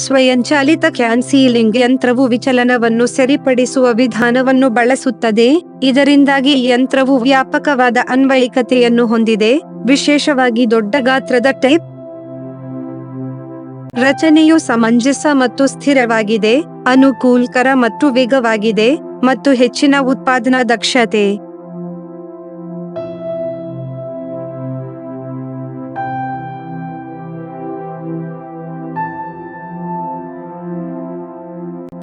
ಸ್ವಯಂಚಾಲಿತ can ceiling ಯಂತ್ರವು ವಿಚಲನವನ್ನು ಸರಿಪಡಿಸುವ ವಿಧಾನವನ್ನು ಬಳಸುತ್ತದೆ. ಇದರಿಂದಾಗಿ ಈ ಯಂತ್ರವು ವ್ಯಾಪಕವಾದ ಅನ್ವಯಿಕತೆಯನ್ನು ಹೊಂದಿದೆ, ವಿಶೇಷವಾಗಿ ದೊಡ್ಡ ಗಾತ್ರದ ಟೇಪ್. ರಚನೆಯು ಸಮಂಜಸ ಮತ್ತು ಸ್ಥಿರವಾಗಿದೆ, ಅನುಕೂಲಕರ ಮತ್ತು ವೇಗವಾಗಿದೆ, ಮತ್ತು ಹೆಚ್ಚಿನ ಉತ್ಪಾದನಾ ದಕ್ಷತೆ.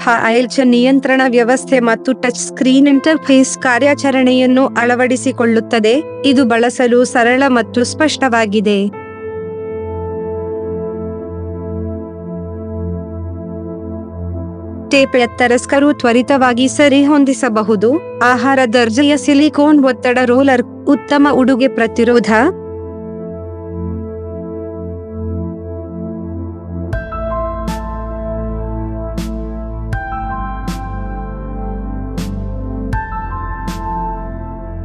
ಫೈಲ್ ನಿಯಂತ್ರಣ ವ್ಯವಸ್ಥೆ ಮತ್ತು ಟಚ್ ಸ್ಕ್ರೀನ್ ಇಂಟರ್ಫೇಸ್ ಕಾರ್ಯಾಚರಣೆಯನ್ನು ಅಳವಡಿಸಿಕೊಳ್ಳುತ್ತದೆ. ಇದು ಬಳಸಲು ಸರಳ ಮತ್ತು ಸ್ಪಷ್ಟವಾಗಿದೆ. ಟೇಪ್ ಎತ್ತರ ಸ್ಕ್ರೂ ತ್ವರಿತವಾಗಿ ಸರಿಹೊಂದಿಸಬಹುದು. ಆಹಾರ ದರ್ಜೆಯ ಸಿಲಿಕೋನ್ ಒತ್ತಡ ರೋಲರ್, ಉತ್ತಮ ಉಡುಗೆ ಪ್ರತಿರೋಧ.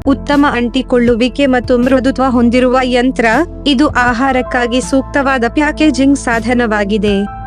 ಉತ್ತಮ ಅಂಟಿಕೊಳ್ಳುವಿಕೆ ಮತ್ತು ಮೃದುತ್ವ ಹೊಂದಿರುವ ಯಂತ್ರ. ಇದು ಆಹಾರಕ್ಕಾಗಿ ಸೂಕ್ತವಾದ ಪ್ಯಾಕೇಜಿಂಗ್ ಸಾಧನವಾಗಿದೆ.